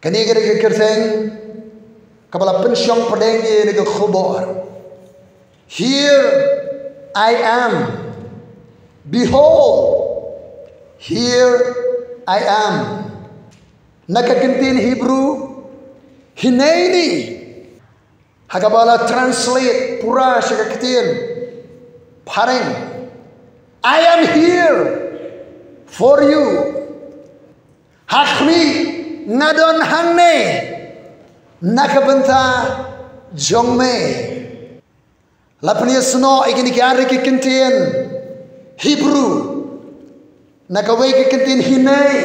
Kani kira kerteng kabala pensyong pedeng ye ni khubor. Here I am. Behold, here I am. Nakakintin Hebrew, hineni. Hagabala translate pura syakakitin. Pareng, I am here for you. Hakmi ngadon hangne nakabenta jongme. Lapni sno ikini kiari kikintin Hebrew nakawai kikintin hinay.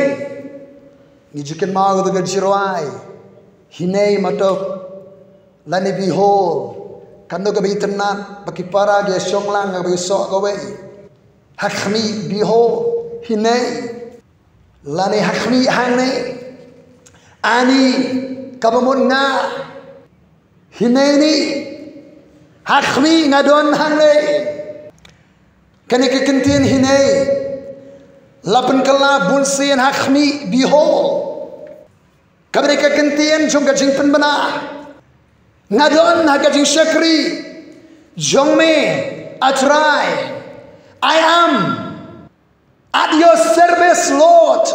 Nijukin mau tu gajirwai hinay matok lani behold. Kando gabi tenan bagi para dia syonglang gabi sok gawe. Hakmi behold hinay lani hakmi hangne ani kabamun nga hinay ni hakmi ngadon hangne kani kekentin hinay lapan kala bunsin hakmi behold kabri kekentin jong gajing penbena ngadon hagajing syakri jongme atrai I am at your service Lord.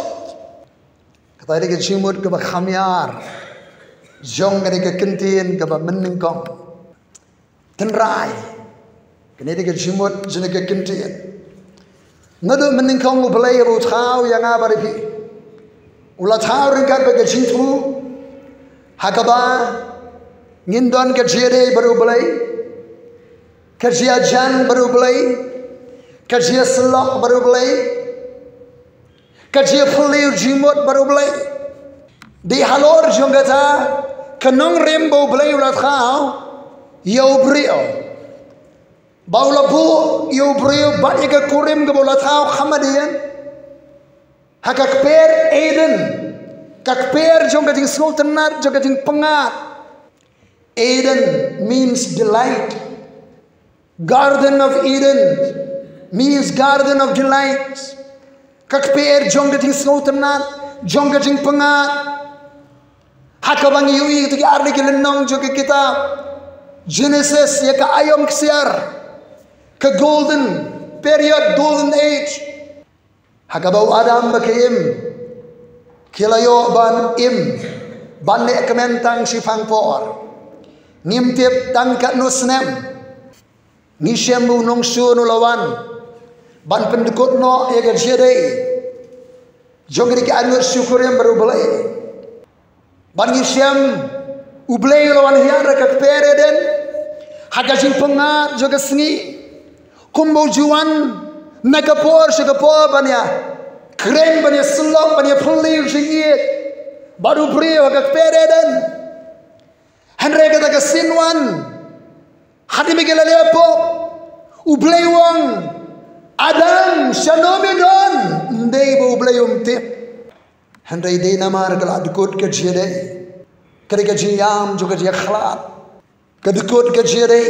Kata dia kecimut ke bakhamyar jong kani kekentin ke meningkong tenrai kani dia kecimut jene kekentin ngadu meningkong ubelai ru thau yang abaripi ulah thau ringkat bagi cintu hakaba ngindon kejere baru belai kerja jan baru belai kerja selok baru belai kerja pelir jimut baru belai di halor jonggata kenong rembo belai ulat kau yau brio bau labu yau brio banyak ke kurim ke ulat kau kamadian hakak per Eden kak per jonggating sultanat jonggating pengat. Eden means delight. Garden of Eden means garden of delight. Kakper jonggating sultanat, jonggating pengat. Hakabang yui itu arni kelenong juga kitab Genesis ya ka ayom ksiar ke golden period, golden age. Hakabau Adam bakim kilayo ban im ban ne kementang sifang por. Ngimtip tangkat nusnem ngisem bu nong su nulawan ban pendekut no ya gajere jongri ke anur syukur yang baru belai ban ngisem ublei lawan hiara kat pereden hagajin pengat juga sengi kumbo juan nakapor syakapor banya keren banya selok banya pelir jingit baru brio kat pereden Henry kata ke sinwan hati mikir lepo ublei wong Adam shanomedon ndei bu ublei umtip Henry dei namar kala adukut ke jere kari ke jiyam juga dia khalat kedukut ke jere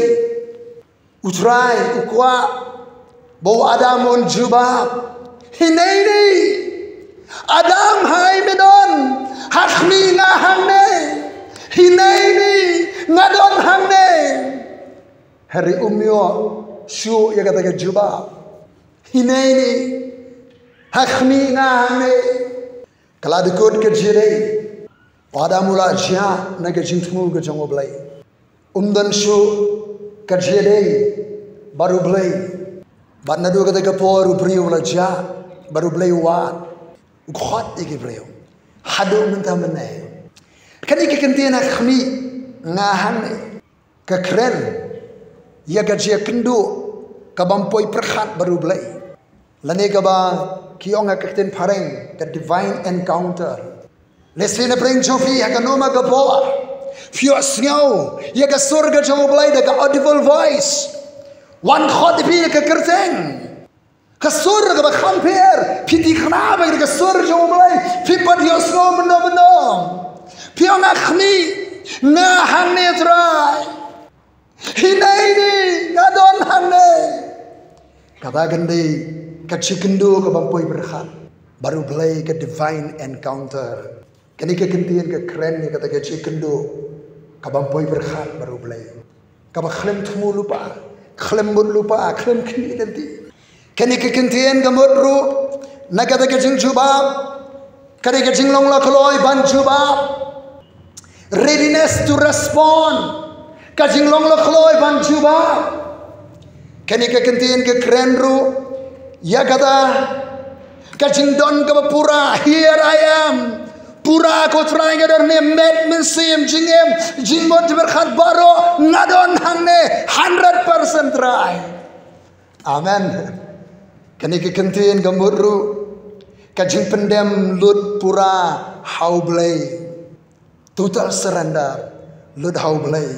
utrai ukwa bau Adam on jubab hinaini Adam hai medon hakmi ngahangne hinaini ngadon hangne hari umyo syu ya kata ke jubab hinaini hakmi ngahangne kala dikut ke jire pada mula jia na ke jintmu ke jongo blai umdan syu ke jire baru blai badna do kata ke por ubriu la jia baru blai wat ukhot iki blai hadu mentah menai kani kekentina khmi ngahan kekeren ya gajia kendu kabampoi perkhat baru belai lane kaba kiong kekten pareng the divine encounter lesina bring jofi akanoma gabo fio snyo ya ga surga jomo belai the audible voice one khot bi kekerteng kasur ga khamper piti khna ba ga sur jomo belai pipat yosno mendo pion akhmi na hangne trai hinaini ngadon hangne kata gandi kachikindu ke bampoi berkhat baru belai ke divine encounter Kani ke kentian ke keren ni kata ke cikendo kabampoi berkhat baru belai. Kaba klem temu lupa, klem mut lupa, klem kini nanti. Kani ke kentian ke mutru nak kata ke jing jubab, kani ke jing long la keloi ban jubab. Readiness to respond. Kajing long la keloi ban jubab. Kani ke kentian ke keren ru ya kata kajing don ke pura, here I am. Pura aku try ngadon ne met mensim jingem jingmot berkhat baro ngadon hangne 100% try. Amen. Kani ke kentian gamuru kajing pendem lut pura hau blai. Total surrender lut hau blai.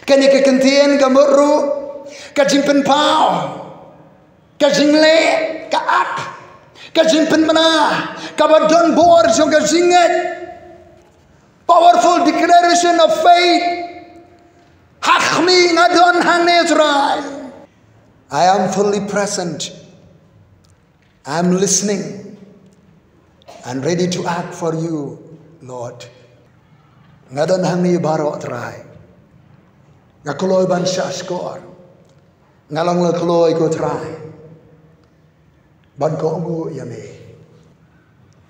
Kani ke kentian gamuru kajing penpau kajing le kaat kajing penmana kabadon bor jong kajinget powerful declaration of faith hakmi ngadon hanetrai. I am fully present, I am listening and ready to act for you, Lord. Ngadon hangni baro trai ngakoloi ban shaskor ngalong le koloi ko trai ban ko ngu yame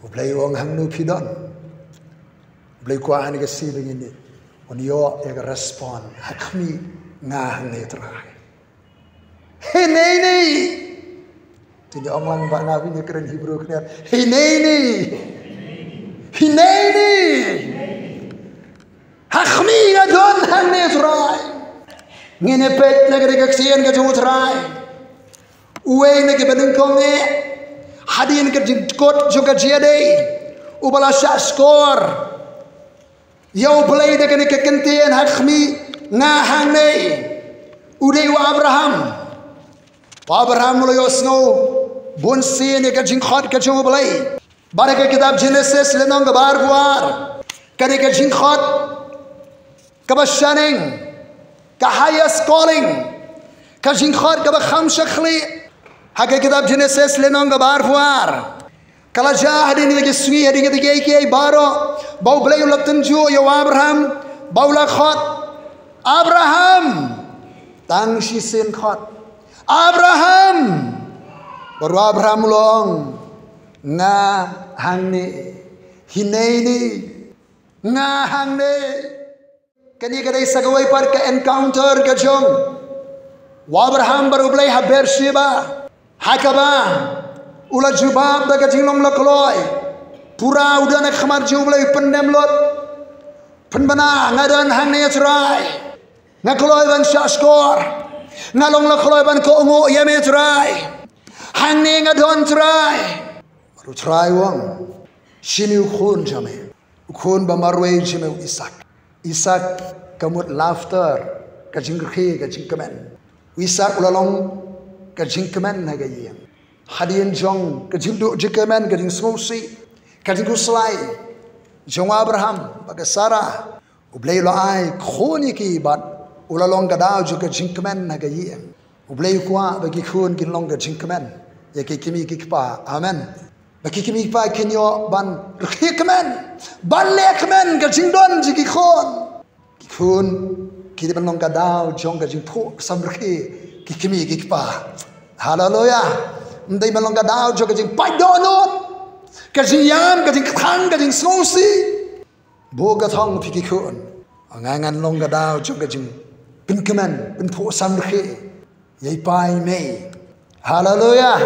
ublay wong hangnu pidon ublay ko ani ka siling ini onyo ya respond hakmi nga hangne trai he nei tini onglang ba nabi ni keren Hebrew kner he nei hakmi nga don hangne trai ngene pet na ka sian ka jung trai uwe na ke badeng konge hadin ke jingkot juga jiade ubala shaskor yau play de ke kentian hakmi ngahang ne udei wa Abraham lo yosno bon sin ke jingkot ke jung play bare ke kitab Genesis lenong gabar buar ke jingkot kabashaning ka highest calling ka jingkot ka kham shakhli Hakai kitab Genesis lenong gabar fuar. Kala jah hadin ni sui hadin ke ke baro bau blay ulap tenju ya Abraham bau la khot Abraham tang shisin khot Abraham baru Abraham long nga hangni hineni nga hangni kani kadai sagawai par ke encounter ke jong Abraham baru blay ha Beersheba Hakaba ula jubab da kajing la koloi pura udah nak khamar jublai pendem lot penbana ngadan hang ne trai ngakoloi ban shaskor ngalong la koloi ban ko ngo yame trai hang ne ngadon trai baru trai wong shini khun jame khun ba marwe jame Isak kamut laughter kajing khe kajing kamen Isak ulalong kajing kemen hagayang hadian jong kajing do jikemen kajing smosi kajing kuslai jong Abraham baga Sarah ublay lo ai khoni ki bat ulalong gadao jo kajing kemen hagayang ublay kwa bagi khon kin long kajing kemen ya ki kimi ki pa amen bagi kimi pa kinyo ban khikemen ban lekmen kajing don jiki khon ki ban long gadao jong kajing pho samrki Kikimi kikpa, hallelujah. Ndai malongga dao jo kajing pai donut, kajing yam, kajing thang, kajing sosi. Boga thong pikikun, angangan longga dao jo kajing pinkeman, pinpo samrhi, yai pai me, hallelujah.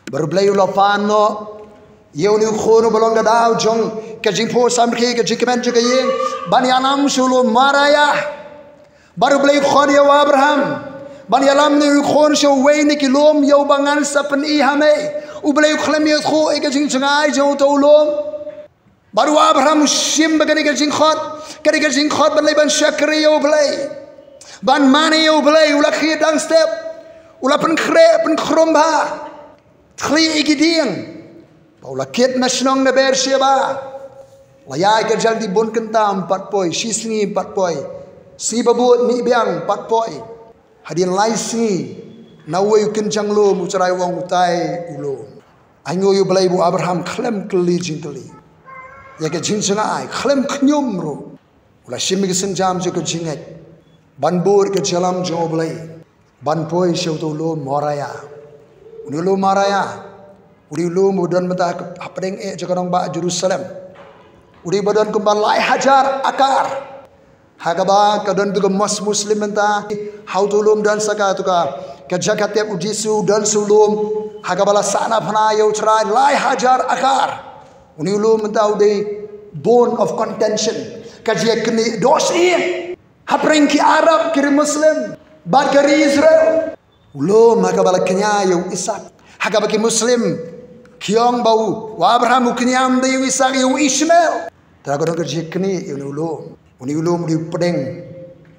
Berbelai ulapan no, yau ni khono balongga dao jong kajing po samrhi, kajing keman jo kajing bani alam sulu maraya. Berbelai khon ya Abraham. Bani alam ni khon sho wei ni kilom yau bangan sapen I hame ublay khlem yot kho e kajing changai jo to lom baru Abraham shim bagani kajing khot balai ban shakri yau blay ban mani yau blay ula khi dang step ula pen khre pen khrom ba thli igiding ula ket nasnong na Beersheba la yai ka jaldi bon kentam patpoi shisni patpoi si babut mi biang patpoi Hadin laisi nawe kencang lo mucerai wong utai ulo. Ango yo belai bu Abraham klem keli jingkeli. ya ke jing sengai khlem khnyum ru ula shimi ke senjam je ke jinget ban bur ke jalam jo blai ban poi shau to lo moraya uni lo maraya uri lo mudan mata apdeng e je kanong ba Jerusalem uri badan kumbalai hajar akar hagaba kadon tu muslim menta how to lum dan saka tu ka kejakatep ujisu dan sulum hagabala sana phana yo try lai hajar akar uni lum menta ude bone of contention kajia kni dosi hapring ki Arab kiri Muslim bad kiri Israel ulum hagabala kenya yo Isak hagaba ki Muslim kiong bau wa Abraham uknyam de yo Isak yo Ishmael tagadon kajia kni yo ulum uni ulum di pedeng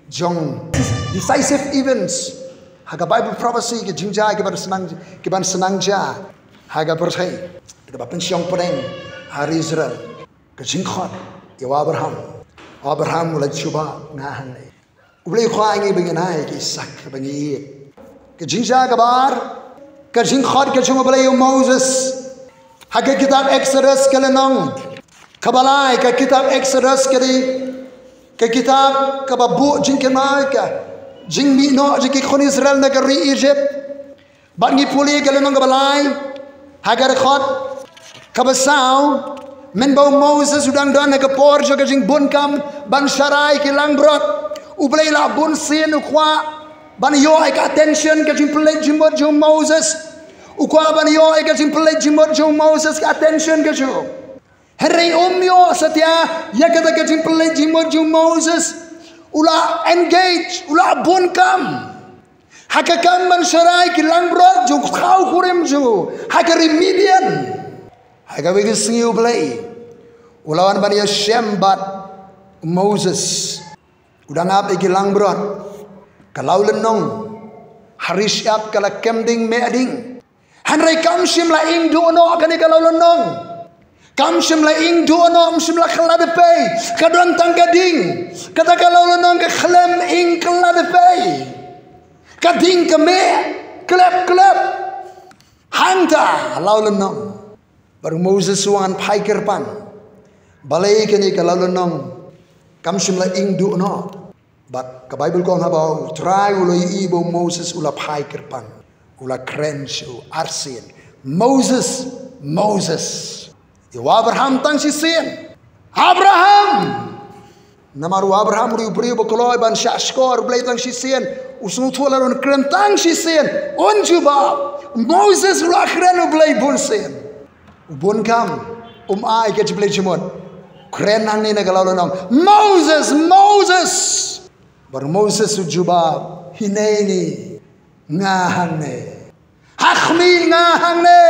jong decisive events haga Bible prophecy ke jingja ke ban senang ja haga percaya kita bapen siang pedeng hari Israel ke jingkhot ya Abraham mulai coba ngahan ulai khwa ngi bengenai ke Isak bengi ke jingja kabar ke jingkhot ke cuma belai Moses haga kitab Exodus ke lenong kabalai ke kitab Exodus ke kitab kababu jingkenai ka jingbi no jiki khon Israel negeri Egypt bangi puli galenong kabalai hagar khot kabasau menbau Moses udang dan ke por joga jing bunkam ban sharai ke langbrot ublai la bun sin ukwa ban yo ek attention ke jing play jimot jo Moses ukwa ban yo ek jing play jimot jo Moses ke attention ke jo Heri umyo setia ya kata kecing pelai jimot jum Moses ula engage ula bunkam hakakam man sharai kilang brot ju khau kurim ju hakari Midian hakawi singiu pelai ulawan bani Shembat Moses udah ngap kilang brot kalau lenong harishap kala kemding meading hanrai kam shim la ing dono kani kalau lenong kam shimla ing duono shimla khalade pay kadon tanggading kata kalau lonong ke khlem ing khalade pay kading ke me klep hangta law lonong bar Moses wan paiker pan balai kini kalau lonong kam shimla ing duono but ke Bible kon habau try uloi ibo Moses ula paiker pan ula krenshu arsin Moses Yo Abraham tang si sin Abraham namaru Abraham uri beri bekoloi ban syashkor blai tang si sin usnu thuala ron kren tang si sin onjuba Moses ula kren blai bun sin bun kam ai ke blai jimon kren nang ni na galau nang Moses bar Moses ujuba hineni ngahane hakhmi ngahane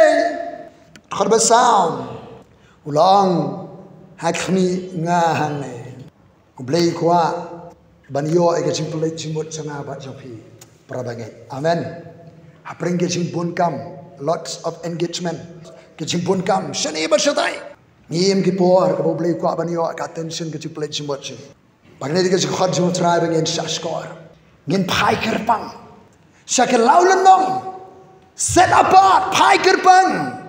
kharbasam ulang hakmi ngahane ublei kwa banyo ega jimplei jimot sanga ba jopi prabanget amen hapring ke jimpun kam lots of engagement ke jimpun kam shani ba shatai ngiem ki por ka ublei kwa banyo ka attention ke jimplei jimot chi bagne ke khot jimot trai bangen shashkor ngin pai kerpang shakelau lenong set apart pai kerpang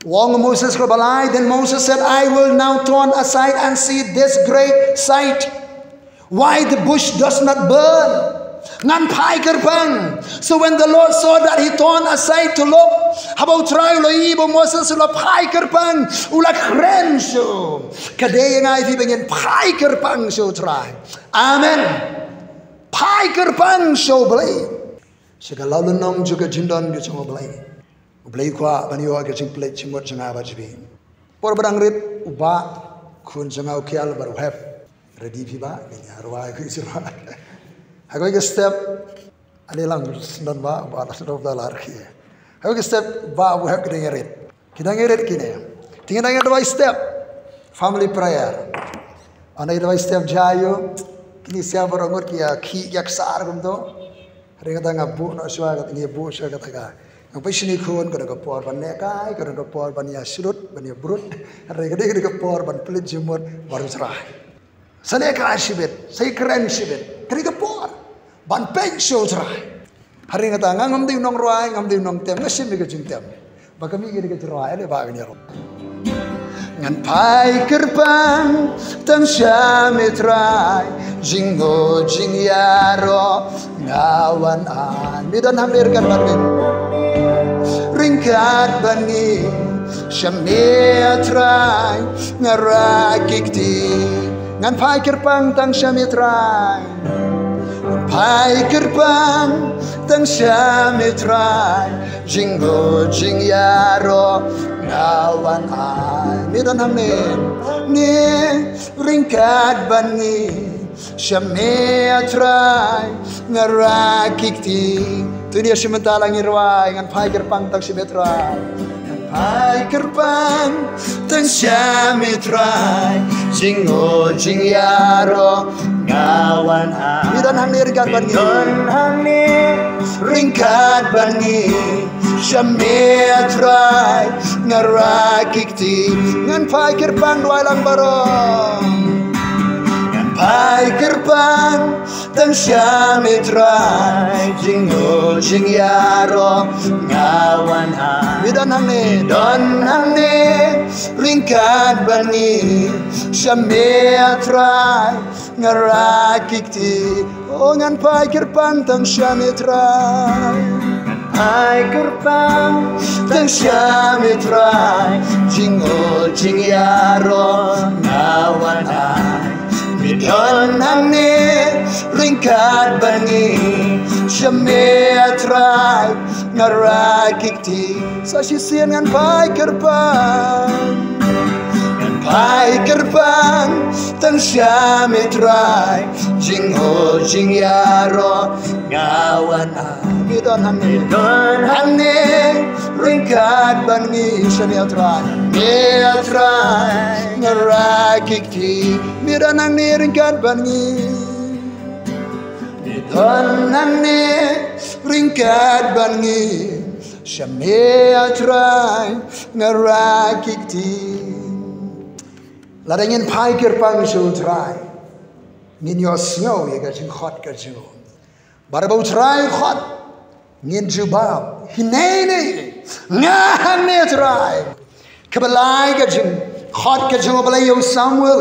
Wong Moses berbalai, then Moses said, I will now turn aside and see this great sight. Why the bush does not burn? Ngan pai kerpang. So when the Lord saw that he turned aside to look, habau try lo ibo Moses ula pai kerpang ula kren shu. Kadai ngai fi pengen pai kerpang shu try. Amen. Pai kerpang shu belai. Segala lenong juga jindan ke cuma belai. Ublai kwa banyo ke jing plate chimot janga bajbi por badang rit uba khun janga ukial baru have ready piba ni arwa ku isra hago ke step ale lang dan ba of the lar ki hago ke step ba we have kidang rit kine tinggal dua step family prayer ana dua step jayo kini siapa orang kia ki yak sar gumdo ringa tanga bu no swagat ini bu swagat ka ang pasini khun kada ka por ban nekai kada ka por ban ya srut ban ya brut re kada ka por ban plit jimot baru serah sane ka shibet sai kren shibet kada ka por ban pen show serah hari ngata ngam di nong ruai ngam di nong tem ngasim mi ka jing tem bakami gini ka ruai le ba gani ro ngan pai gerbang tang syamitrai jingo jing yaro ngawan an midan hampirkan batin ringkat bani syamitrai ngarakikti ngan pai gerbang tang syamitrai pai gerbang tang syamitrai jingo jing yaro ngawan ai midan hamne ni ringkat bani syamitrai ngarakikti tu dia sementalang irwai ngan pai gerbang tang syamitrai pai gerbang tang syamitrai jingo jing yaro ngawan ai midan hamne ringkat bani ringkat bani syamitrai ngarakikti ngan pai gerbang dua lang barong ngan pai gerbang tang syamitrai jingo jing yaro ngawan ai midan hangne don hangne ringkat bani syamitrai ngarakikti oh ngan pai gerbang tang syamitrai pai gerbang tang syamitrai jingo jing yaro ngawan ai midon hangne ringkat bani syamitrai ngarakikti sa sisian ngan pai gerbang tang syamitrai jingo jing yaro ngawan ai midon hangne ringkat bani syamitrai ngarakikti midon hangne ringkat bani midon hangne ringkat bani syamitrai ngarakikti ladangin pai gerbang syamitrai ngin yosnyo ye gajing khot gajo barabau trai khot ngin jubab hinene ngahane trai kebalai gajing khot gajo balai yo Samuel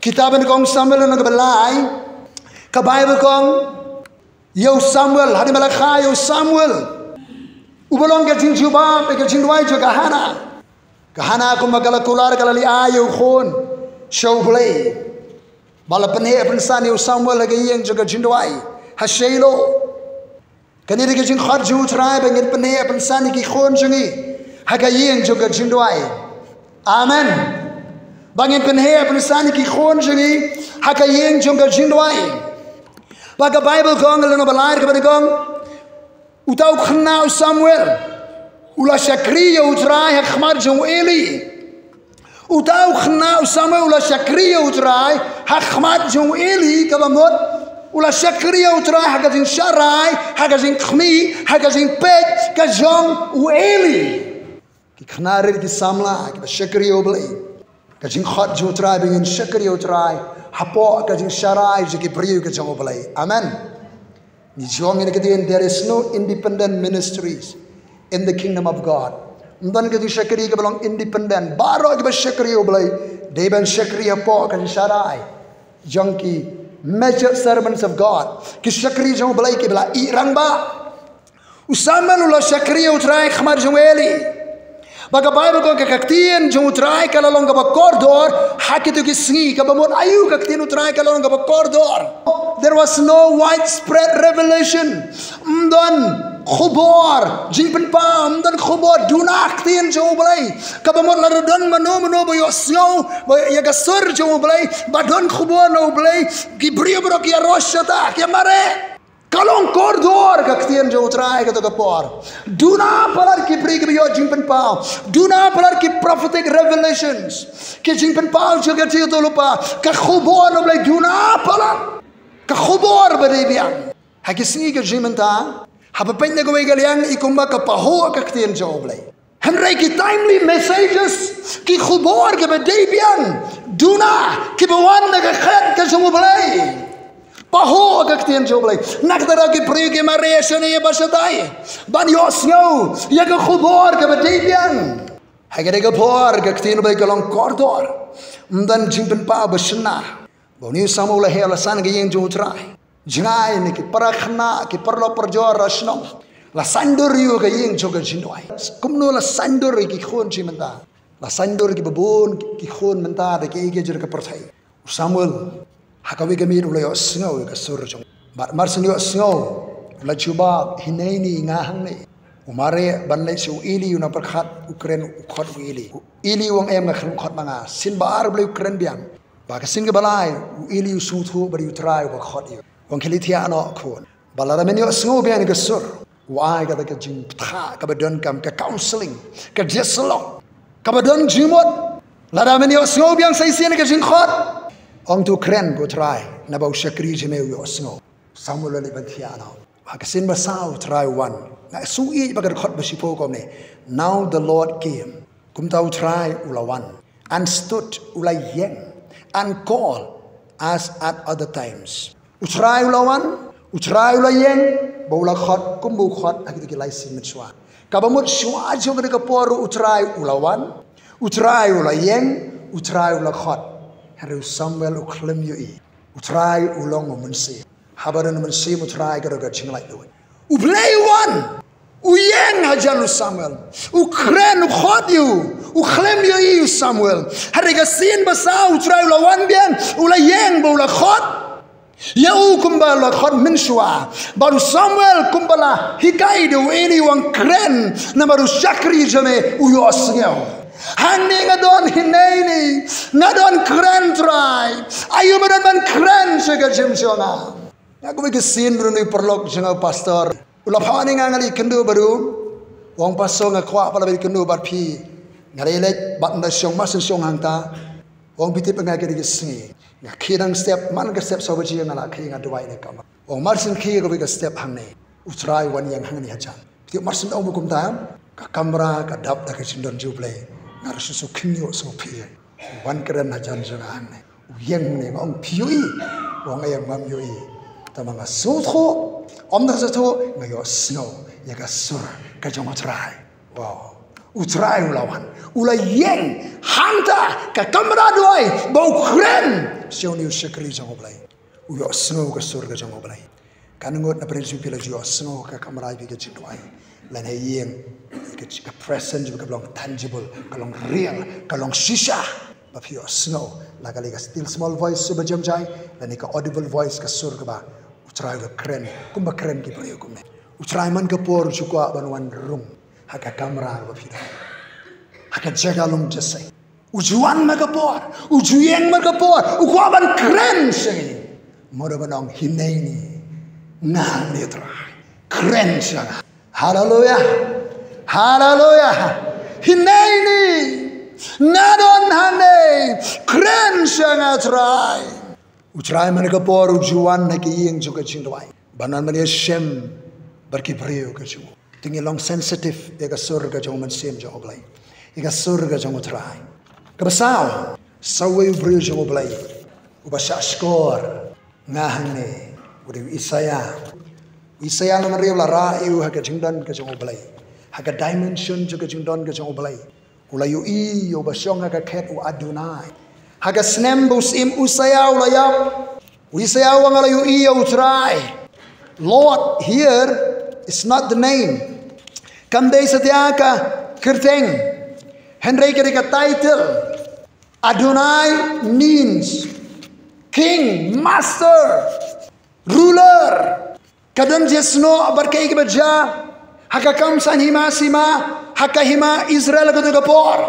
kitaban kong Samuel na kebalai ka Bible kong yo Samuel hari malakha yo Samuel ubalong gajing jubab gajing duai jo kahana ko magala kular kalali ayo khon show play bala penhe pensan yo Samuel lagi yang jaga jindwai hashelo kaniri ke jing kharju trai bangin penhe pensan ki khon jungi haga yang jaga jindwai amen bangin penhe pensan ki khon jungi haga yang jaga jindwai baga Bible kong leno balair ke kong utau khna Samuel ula shakriya utrai khmar jong Eli utau khna Samuel ula shakriya utrai khmar jong Eli kabamot ula shakriya utrai hagazin sharai hagazin khmi hagazin pet ka jong Eli ki khnarir ki samla ki shakriya oblai ka jing khat jo utrai bingin shakriya utrai hapo ka jing sharai ki priyu ka jong oblai amen ni jong in kedien there is no independent ministries in the kingdom of God. Mdan ke shakri ke belong independent. Baro ke shakri oblai. Deban shakri apo ke sharai. Junkie major servants of God. Ke shakri jong oblai ke bela irang ba. Usaman ula shakri utrai khmar jong Eli. Baga Bible ko ke kaktien jong utrai kala long ba corridor hakitu ki sngi ka bamon ayu kaktien utrai kala long ba corridor. There was no widespread revelation. Mdan khubor jingpen pam dan khubor dunak tin jo blai kabamot la don mano boyo snow ya gasur jo blai badon khubor no blai gibrio bro ki roshata ki mare kalong kordor kaktien jo trai ka to kapor duna palar ki pri ki yo jingpen pam duna palar ki prophetic revelations ki jingpen pam jo ka ti to lupa ka khubor no blai duna palar ka khubor beribian hakisni ka jimenta haba panya go galiang ikumba ka paho ka ktien joblay hanray ki timely messages ki khubor ke bedebian duna ki bawan na ka khat ka joblay paho ka ktien joblay nakdara ki priyo ki mareya shane bashatai ban yosyo ya ka khubor ke bedebian Hagere ka por ka tin bai ka long kordor. Dan jingpen pa besna. Boni samula hela san ga yeng jo trai. Jingai ni ki parakhna ki parlo perjor rasno. La sandur yu ka yeng jo ka jinwai. Kumno la sandur ki khon chi menta. La sandur ki babon ki khon menta da ki ge jir ka perthai. Samuel hakawi ka mir ulay osngo ka surjong. Mar sinyo osngo la chuba hinaini ngahang ni. Umare banlay si Eli yung naparkat Ukraine ukot Eli. Eli wang em nga khot mga sin baar blay Ukraine biang. Baka sin ka balay Eli yung sutu bari utray ukot iyo. Wang kilitia ano kon. Balara men yung osngo biang ka sur. Wai ka ka jing pta ka badon kam ka counseling ka jeslong. Ka badon jimot. Lara men yung osngo biang sa isiyan ka jing khot. Ong tu Ukraine ko try na bau shakri jime yung osngo. Samuel li bantia ano. Hakasin basaw try one. Na sui bagar khot basipo ko ne. Now the Lord came. Kum tau try ulawan and stood ulayeng and called as at other times. Utray ulawan, utray ulayeng, baula khot kumbu khot akiti kilai sin mitswa. Kabamut shwa jo ka poru utray ulawan, utray ulayeng, utray ulakhot. Haru Samuel ukhlem yu utray ulong munsi. Habaran munsi utray ka chinglai duwe. Uplay one. Uyeng hajan Samuel. Ukren ukhot yu. Ukhlem yu Samuel. Hariga sin basa utray ulawan biang. Ulayeng ba ulakhot. Yau kumbala khot minshwa. Baru Samuel kumbala hikai de weni wang kren. Na baru shakri jame uyos ngeo. Hani ngadon hinaini. Ngadon kren try. Ayu madan man kren sega jimshona. Aku bikin beruni perlok jenga pastor. Ulah pani ngali kendu baru. Wang pastor ngakwa pada beri kendu barpi. Ngali lek bat nda siong masen siong hangta. Wang biti pengajar di sini. Ngakirang step man ke step sahaja yang ngala kiri ngadwai ni kamar. Wang marsen kiri ko bikin step hang ni. Utrai wan yang hang ni aja. Biti marsen au bukum tam. Ka kamera ka dap dah kesindon juble. Ngar susu kinyo so pi. Wan keren aja jenga hang ni. Yang ni wang piui. Wang ayam mam yui. Tamanga sutho om dah satu ngayo snow ya kasur kajong utrai. Wow. Utrai ulawan ulayeng hangta ka kamera doai bau keren sioni ushakri jong oblai uyo snow kasur kajong oblai kanungot na prinsipi pila jo snow ka kamera bi kajing doai lan hayeng ka present juga belong tangible kalong real kalong shisha papio snow lagali ka still small voice subajam jai lan ka audible voice kasur ka ba utrai keren kumba keren ki payo kumne utrai man ka por chukwa banwan rung haka kamera ba phira haka jaga lum jasai ujuan ma ka por ujuyeng ma ka por ukwa ban keren sei mora banong hinaini na netra keren sa hallelujah hallelujah hinaini ngadon hane keren sa try utrai man ka por ujuan na ki yeng juga chingwai banan man shem barki breu ka chu tingi long sensitive ega surga jong man sem jong oblai ega surga jong utrai ka basaw sawe breu jong oblai ubasha skor ngahang ne udi Isaya na mariya la ra iu ha ka jingdan ka jong oblai ha ka dimension juga jingdan ka jong oblai ulayu I yo basyong ha ka khet u adunai ha ka snem bus im usaya ulayap Isaya wang alayu I yo utrai Lord here is not the name. Kamday satyaka kirteng. Henry kirika title. Adonai means king, master, ruler. Kadang jesno abarkai kebaja. Haka kamsan hima sima. Haka hima Israel kadugapor.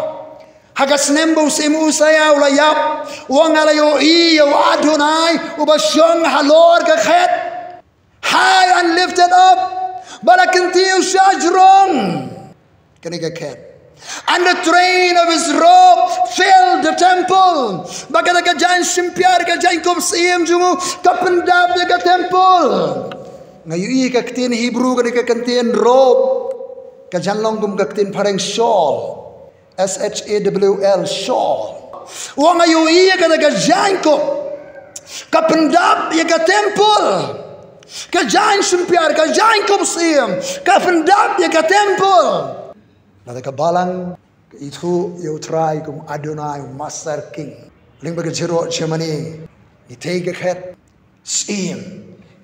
Haka snembo simu saya ulayap. Wang alayo iyo Adonai. Ubasyong halor kakhet. High and lifted up. But I continue shajrong. Kanika cat. And the train of his robe filled the temple. Baka ka jan simpiar ka jan kom siem jumu kapendab ka temple. Ngayu ka ktin Hebrew ka kantin robe. Ka jan long ka ktin parang shawl. SHAWL shawl. Wa ngayu ka jan ko kapendab ka temple. Kajain sempiar, kajain kumsiam, kafendap ya ka temple. Nada ka balang Itu you try kum Adonai Master King. Ling baga jero Germany. Itay ka khet sim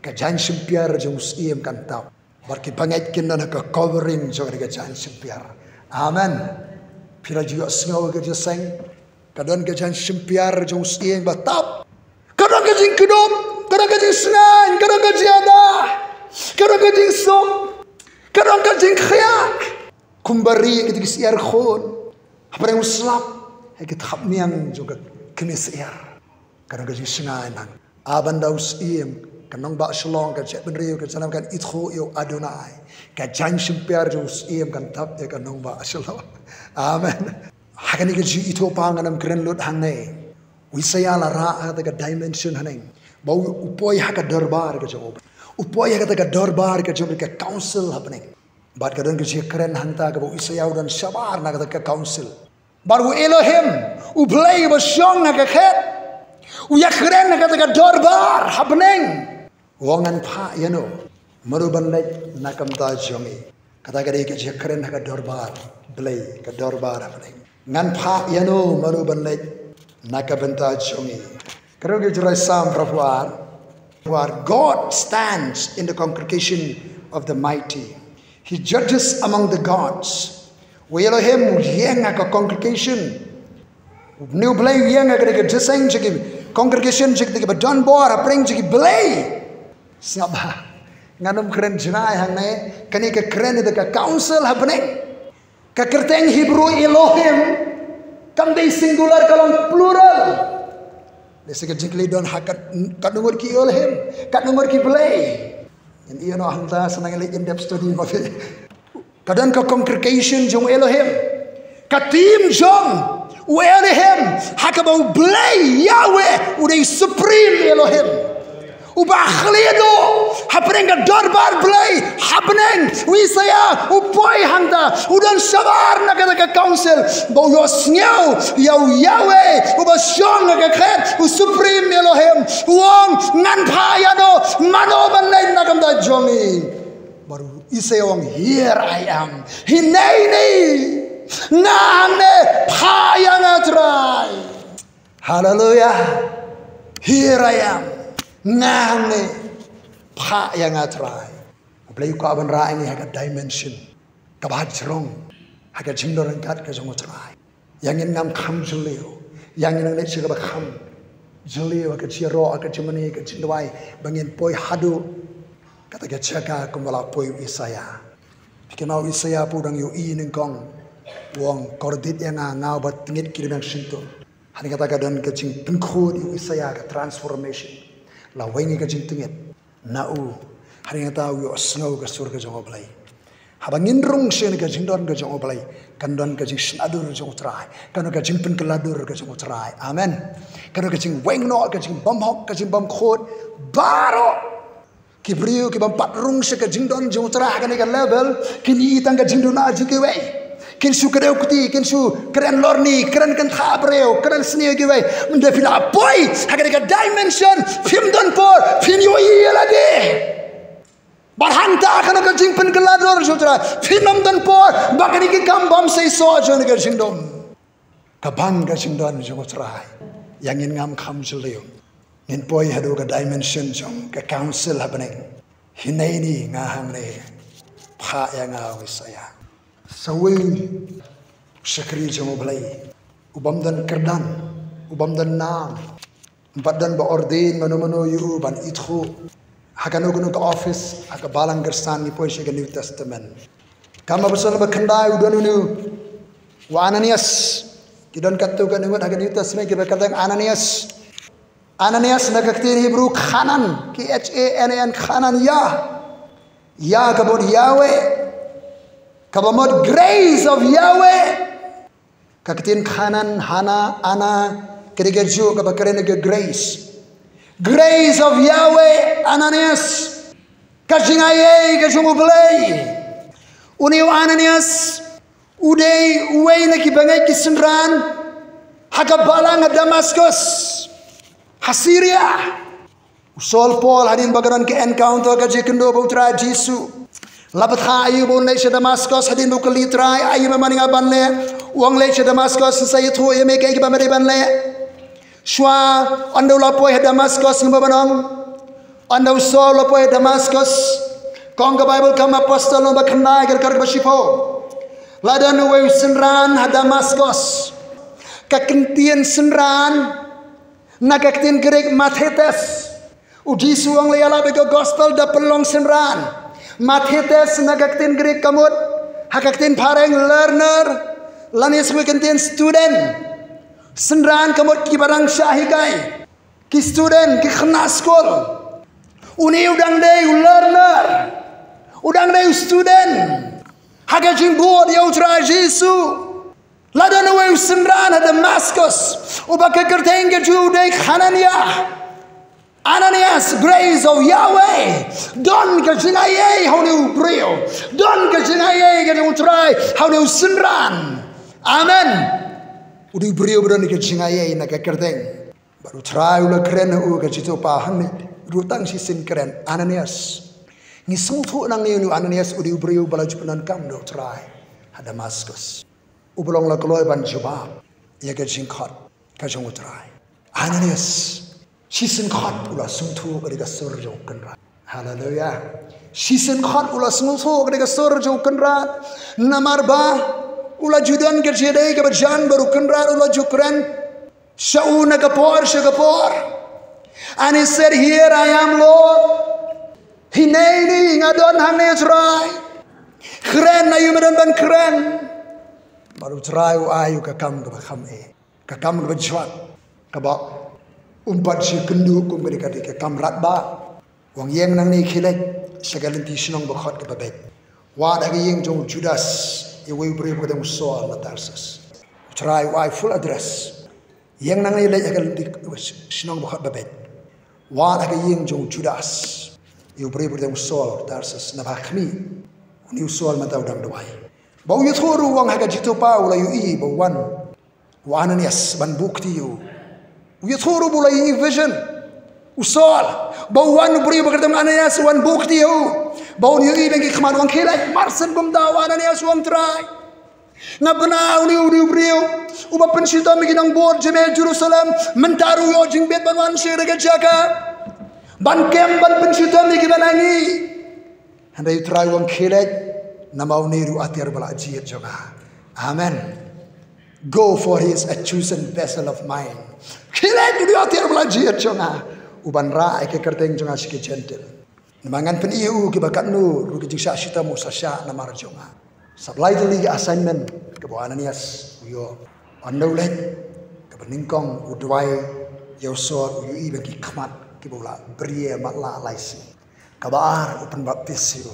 ka jan simpiar jong sim kan tap. Barki bangait kinna na ka covering jong ka jan simpiar. Amen. Pira juga sengaw ka jaseng. Kadon ka jan simpiar jong sim batap. Kadon ka jing kedop, kadon ka jing sengan, kadon ka jiada. Kadon ka jing sok. Kadon ka jing khyak. Kumbari kita kisiar khon. Apa yang uslap? Kita khapmiang juga kemisiar. Kadang kita sengaja. Aban daus iem. Kanong ba shalong kat jet benriu kat sanam kan itho yo Adonai. Kat jan simpiar daus iem kan tap ya kanong ba shalong. Amen. Hakani kat ji itho panganam keren lut hangne. Wisaya la ra kat dimension haneng. Bau upoy hakat darbar kat job. Upoy hakat darbar kat job kat council happening. Bat kadang kerja keren hanta ke bau Isaiah dan Syabar nak kata ke council. Baru Elohim ublay bersyong nak ket. Uya keren nak kata ke dorbar happening. Wangan pa yano meruban lek nakam ta jongi. Kata ke kerja keren nak ke dorbar blay ke dorbar happening. Ngan pa yano meruban lek nakam ta jongi. Kalau kita rasam prapuar, God stands in the congregation of the mighty. He judges among the gods. We Elohim yang ka congregation. New blay yang ka jaseng jigi congregation jigi ba don bor apring jigi blay. Saba. Nganum keren jenai hang ne kani ka keren ka council happening. Ka kerteng Hebrew Elohim kam dei singular kalong plural. Desi ka jingli don hakat kadungor ki Elohim, kadungor ki blay. And iyon o hangta sa nangyali in-depth study mo. Kadang ka congregation jong Elohim. Ka-team jong Elohim. Hakabaw blay Yahweh. Uday supreme Elohim. Ubakhlido. Happening ka dorbar blay. Happening. Wisaya. Upoy hangta. Udan sabar na ka council. Baw yos nyaw. Yaw Yahweh. Ubasyong na kakhet. Supreme Elohim. Uwang nganpayano. Manoban na nakamda jomi. Baru isayong here I am. Hinaini. Ngangne payang atray. Hallelujah. Here I am. Ngangne payang atray. Blay ko aban raing haga dimension. Kabahad serong. Haga jingdoran kat ka jong atray. Yang ngam kham juleo. Yang nang net siga kham. Juleo ka chiro ka chimani ka chindwai bangin poi hadu. Kata ka chaka kumala poi Isaya. Kenau Isaya pudang yu ning kong. Wong kordit yang ngau bat ngit kirimang sinto. Hani kata ka dan ka jing pengkhod yu Isaya ka transformation. La wengi ka jing tingit. Nau hari kata yu snow ka surga jong oblay. Habangin rung siya ka jing don ka jong oblay. Kandon ka jing sinadur jong utray. Kano ka jing penkeladur ka jong utray. Amen. Kano ka jing weng no ka jing bom hok ka jing bom khod. Baro Kibriu ki bam patrung se ka jingdon jong tra ka ka level kini itang ka jingdon a jike wei kin su kadeu kuti kin su keren lorni keren kan thabreu keren sni ge wei mende fila boy ha ka dimension phim don por phim yo yi lagi barhanta kana ka jingpen kelador jong tra phim don por bakani ki kam bam sei so jong ka jingdon ka bang ka jingdon jong tra yang ngam kham juleu Nin poi hadu ka dimension jong ka council happening. Hinaini ngahang ne pha ya nga Isaya. Sawi sakri jong oblay. Ubam dan kerdan, ubam dan nam. Empat dan ba ordain mano yu ban ithu. Hakano kuno ka office aka balang gersan ni poi ka New Testament. Kama bersama ba khandai udanu wa Ananias. Kidon katu ka New Testament ki ba kadang Ananias nagaktin Hebrew Khanan, K-H-A-N-A-N Khanan Ya kabod Yahweh, kabamod grace of Yahweh, kaktin Khanan, Hana, Ana, kirigadju kabakarin grace of Yahweh, Ananias, kajingaye, kajumublay, uniw Ananias, uday, uway nakibangay kisunran, hakabalang Damascus, Hasiria. Saul Paul hadin bagaran ke encounter ka jikendo putra Jesu. Labat ha ayu bon nei Damascus hadin bu kelitrai ayu memaning abanle uang le Damascus saya tu ye me ke ba me ban le shwa ando la poi Damascus ngba banong ando so la poi Damascus kong ka Bible kam apostle no ba khnai gar kar ba shipo ladan we senran Damascus ka kentien senran na ka kentien Greek Mathetes uji suang le ala be gospel da pelong senran Mathetes na ka kentien Greek kamut ha ka kentien pareng learner lanis we kentien student senran kamut ki barang syahikai ki student ki khna school uni udang dei learner udang dei student haga jingbo dia utra Jesu ladan we senran Damascus ubaka kerteng ke jude Ananias grace of Yahweh don ke jingaye how ni brio don ke jingaye ke utra how ni senran amen udi brio berani ke jingaye na ke kerteng baru try ula keren u ke jitu paham rutang si sin keren Ananias ni sungtu nang ni Ananias udi brio balaj penan kam do try Damascus ubulong la kloy ban jubab ya ke jingkhat ka jong try Ananias si sin khat ula sungtu ke ga sur jo kanra haleluya si sin khat ula sungtu ke ga sur jo kanra namar ba ula judan ke jede ke berjan baru kenrar ula jukran shauna kapor and he said here I am Lord hineni ngadon hane try keren na yumadan ban keren baru try ayu ka kam ke kham ka kam ke jwat ka ba umpat si kendu kum ke ka kam rat ba wang yeng nang ni khilek segalanti sinong bakhat ke babek wa da yeng jong Judas we beri pada musuh Allah Tarsus. Try why full address. Yang nang ni lagi akan sinong bukat babet. Wah lagi yang jong Judas. You beri pada musuh Allah Tarsus. Nabah kami. Ni musuh mata udang doai. Bau you thuru wang haga jitu pa ula you i bau wan. Ananias ban bukti you. You thuru bula you vision. Usul. Bau wan beri pada Ananias wan bukti you. Bau ni i bengi khman wang khilai marsen bum dawana ni aswang try na bana uni uri brio uba pensilta mi ginang board jeme Jerusalem mentaru yo jing bet ban wan sire ga jaka ban kem ban pensilta mi gibanangi handai try wang khilai na mau ni ru atir bala jiet jonga amen go for his a chosen vessel of mine khilai du atir bala jiet jonga uban ra ke kerteng jonga sike gentle Mangan pen iu ke bakat nu ru ke jingsa sita musasya namar jonga. Sablai tu li assignment ke bo Ananias yo ando let ke beningkong udwai yo sor yu i bagi khmat ke bola brie matla laisi. Kabar open baptis yo.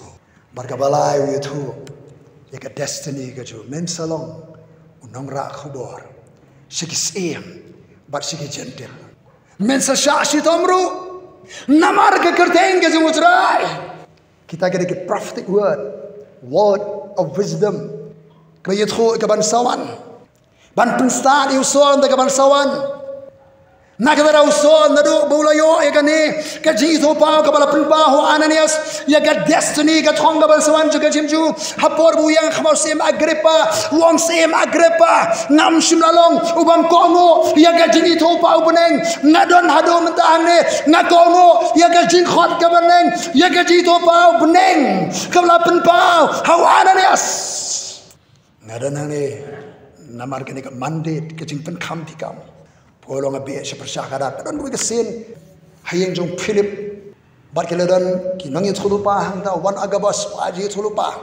Bar kabalai yu tu ya ke destiny ke jo men salong unong ra khubor. Sikis em but sikis gentle. Men sasya sitomru namar ke kerteng ke semutrai kita kena ke prophetic word of wisdom kaya tho ke bansawan ban penstan usul ke bansawan nak ada usul nado bulayo ya kane ke jito pa ke bala penpa ho Ananias ya ke destiny ke thong ke bansawan juga jimju hapor bu yang khamar sem Agrippa wong sem Agrippa ngam simlalong ubam kongo ya ke jito pa ubneng ngadon hado mentahne ngakongo ya ke jing khot ke baneng ya ke jito pa ubneng ke bala penpa ho Ananias ngadon hane namar ke mandate ke jing pen kham tikam Polong abe seperti kadang dan dua kesin hayang jong Philip barkeledan kinangi thulupa hangta wan agabas aji thulupa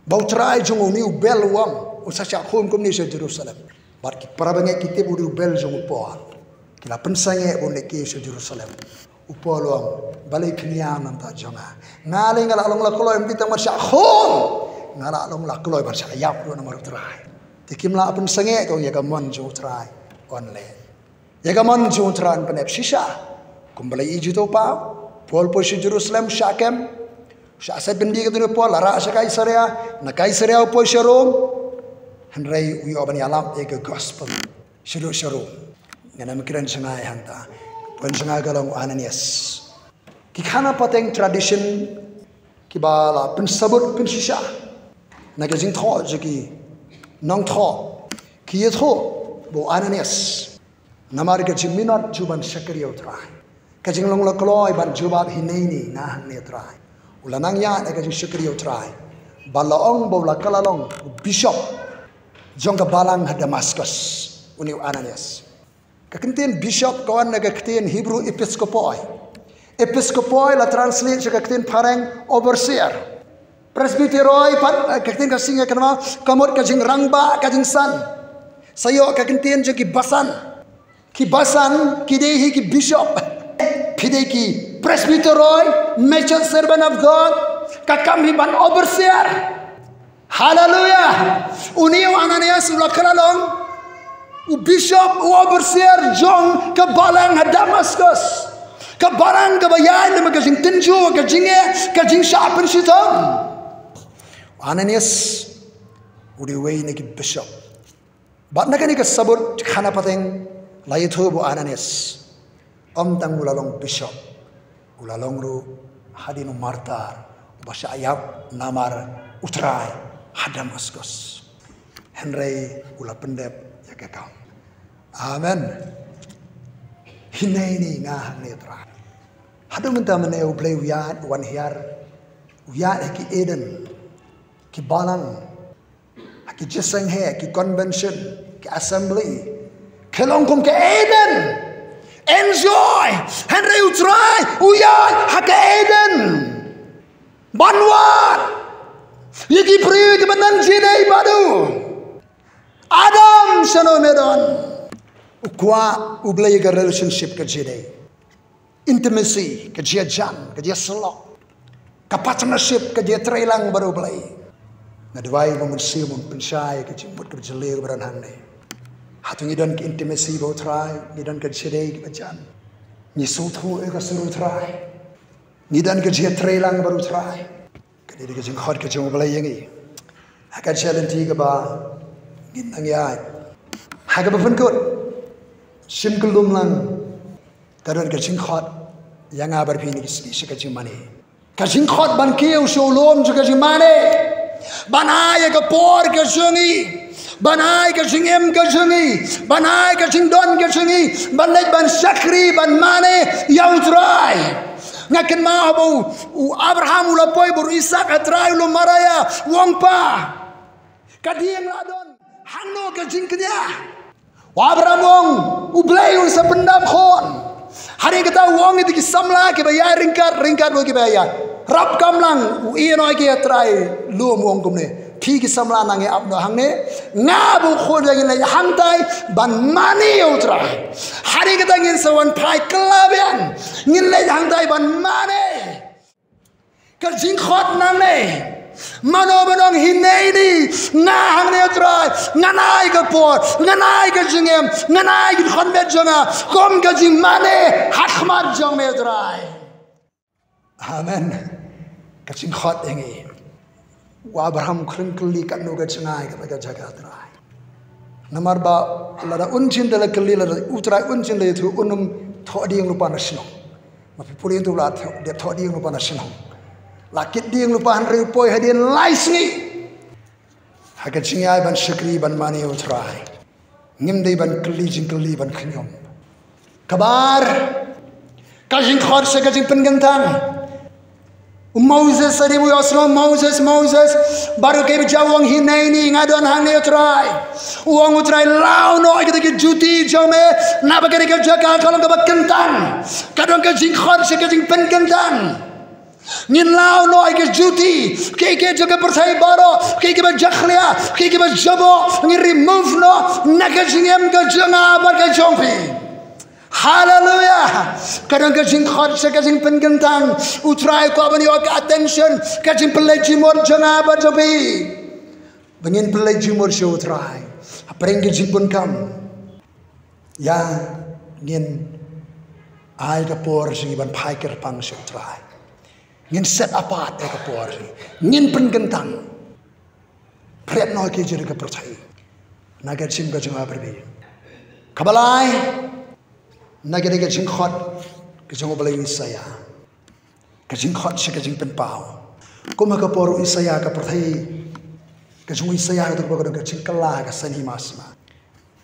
bau trai jong new bel wang usasya khum kum ni se Jerusalem barki parabange kite budi bel jong upol kila pensange bonne ke se Jerusalem upol wang balai kniam nanta jonga ngale ngala long la kloy mbita marsya khum ngala long la kloy marsya yap do namar trai tikimla pensange ko ya gamon jong trai onle Yagaman juntran penep shisha, kumbalai ijito pa, Paul poshi Jerusalem shakem, shaset bendi ketunu Paul lara shakai Kaisaria, na Kaisaria poshi Rome, Henry we obani alam ega gospel, shiru sharu, ngana mikiran shangai hanta, pun shangai galong Ananias, kikana pateng tradition, kibala pensabut penshisha, nagazing tho jeki, nong tho, kia tho bo Ananias namar ka jing minot juban Sakariya utrai ka jing long la kloi ban jubab hineni na hang ne utrai ulanang ya ka jing Sakariya utrai balaong bo la kalalong bishop jong ka balang ha Damascus uni Ananias ka kentien bishop kawan na ka kentien Hebrew episcopoi la translate sa ka kentien parang overseer presbyteroi pat kaktin ka singa kanama kamot ka jing rangba ka jing san sayo ka kintien je ki basan ki dehi ki bishop pide ki presbyteroi major servant of God ka kami ban overseer hallelujah uniu Ananias ulakanalong u bishop u overseer jong ka balang Damascus ka barang ka bayan na ka jing tinju ka jing shapen sitam Ananias udi way niki bishop bat nakani ka sabut khana pateng lai thu bu Ananias tang ulalong bishop ulalong ru hadinu martar basha ayap namar utrai Damascus Henry ula pendep ya ka kau amen hinai nga netra hadu menta mene u play wiat wan hiar ki Eden ki balang ki jeseng he ki convention ki assembly kelong kum ke Eden enjoy Henry utrai uyai ha ke Eden banwat yiki pri ki banan jinai badu Adam shano medon ukwa ublay ka relationship ka jinai intimacy ka dia jan ka dia selok ka partnership ka dia trailang baru blay nadway mo mensimun pensay ka jimut ka jale ka hang ne hatung idan ki intimacy bo try idan ka chede ka jan ni suthu e ka suru try ni dan ka je trailang baru try ka de ka jing khot ka jong blay yangi ka challenge ka ba gin ang ya ha ka ba fun kot sim kulum lang karon ka jing khot yang abar phi ni ki ka jing mane ka jing khot ban keu so lom ka jing mane banai ka por ka jungi banai ka jingem ka jungi banai ka jingdon ka jungi banai ban sakri ban mane yang trai ngaken ma bo Abraham ula poi bur Ishak atrai lu maraya wong pa kadieng ladon hanno ka jingknya Abraham wong ublay sa pendam khon hari kata wong itu kisamla ke bayar ringkat bo ke bayar rap kamlang uino ki atrai luom wong kumne phi ki samla nange apno hangne ngabu khod lagi le hangtai ban mani utrai hari kita ngin sawan pai kelabian ngin le hangtai ban mani ka jing khot nangne mano banong hinei ni nga hangne utrai nganai ka por nganai ka jingem nganai ki khon met jonga kom ka jing mani hakmar jong me utrai amen kacing khot engi wa Abraham krinkli kat no ga chngai ka jaga trai namar ba lara unchin dala kli lara utrai unchin le thu unum thoding lupa nasno ma pipuri tu la de thoding lupa nasno lakit ding lupa hanre poi hadin laisni haga chingai ban shakri ban mani utrai ngim dei ban kli jing kli ban khnyom kabar kajing khot se kajing pengentang Moses sari mu yoslo Moses baru ke jawang hinai ni ngadon hang ne utrai uang utrai lau no kita ke juti jome na ba ke jaga kalau ke kentang kadang ke jing khot se ke jing pen kentang ngin lau no ke juti ke jaga persai baro ke ba jakhlia ke ba jabo ngin remove no na ke jingem ke janga ba ke jompi hallelujah kadang kajing khot se kajing pengentang utrai ko bani ok attention kajing pelai jimor jana ba jobi bangin pelai jimor show utrai apreng kajing pun kam ya ngin ai ka por sing ban pai ker pang show utrai ngin set apart ka por ngin pengentang pret no ke jere ka percaya nagar sim ka jama berbi kabalai nagari ka jing khot ka jong balai Isaya ka jing khot se ka jing pen pau kuma ka poru Isaya ka perthai ka jong Isaya ka tur ka jing kala ka sani masma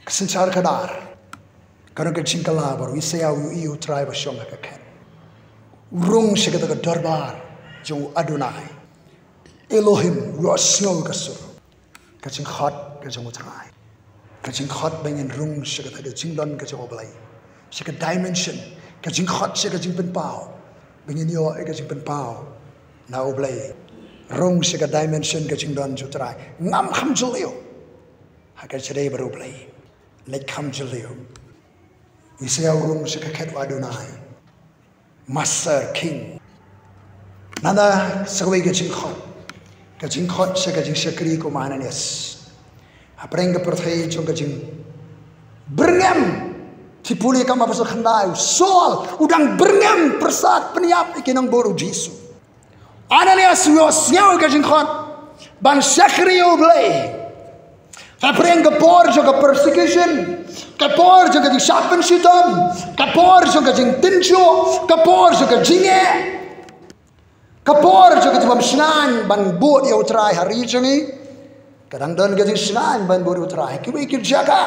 kesencar kadar karena kecingkala baru isaya iu tribe syong kaken rung sekata ke darbar jong Adonai Elohim ruasno kasur kacing hot kacing utrai kacing hot bengen rung sekata ke jingdon kacing oblai sekata dimension kacing hot sekata jing penpau bengen yo kacing penpau na oblai rung sekata dimension kacing don jutrai ngam kham julio hakai sedai baru oblai lek kham julio isaya rung sekata Adonai Master King nada segway kacing hot sekajing sekri ko mananias apreng ke perthai jong kajing berngam tipuli kam apa sakhandai soal udang berngam persat peniap ikinang boru jisu ananias yosnyau kajing hot ban sekri oblay apreng ke por jong ke persecution kapor jong kajing sapen sitam kapor jong kajing tinjo kapor jong kajing kapor juga cuma senang ban buat ya utrai hari ini kadang dan gaji senang ban buat utrai kita ikut jaga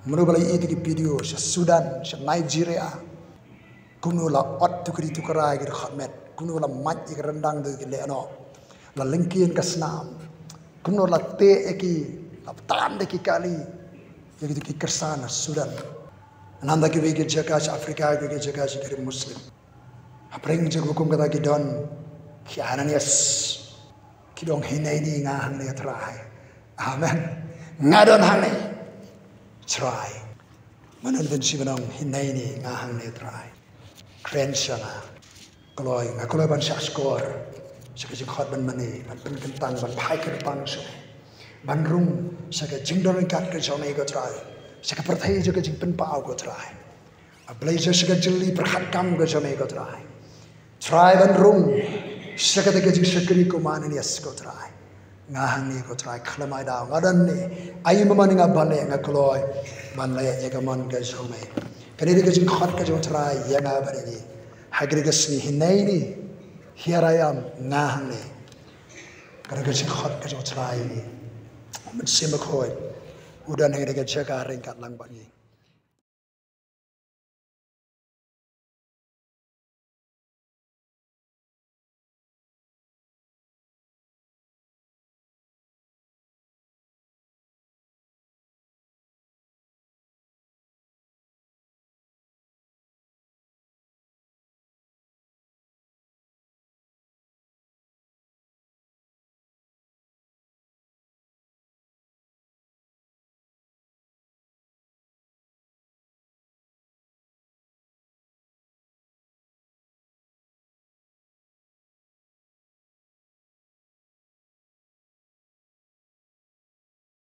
menurut balai itu di video se Sudan se Nigeria kuno la ot tu kiri tu kerai kiri khatmet kuno la mat ik rendang tu kiri ano la lengkian ke senam kuno la te eki la tan deki kali jadi tu kersana Sudan nanda kita ikut jaga se Afrika kita jaga se dari Muslim apreng jago hukum kata kidon Ananias kidong hinay ni ngahang ni try amen ngadon hang ni try manon ben si benong hinay ni ngahang ni try krensana kloy ngakoy ban sak skor sakajing khot ban mani ban kentang ban phai kentang so ban rung sakajing don kat ke jone go try sakaperthai jo kajing pen pau go try ablazer sakajili perhatkam go jone go try try ban rung sekata kajing sekri ko mananias ko try ngahang ni ko try khlamai daw ngadan ni ayi mamani nga bale nga kloy ban la ya gamon ga jome kani de kajing khot ka jo try ya nga bari ni hagri gasni hinai ni here I am ngahang ni kani kajing khot ka jo try ni men sima khoi udan hang de ka jaga ring kat lang bani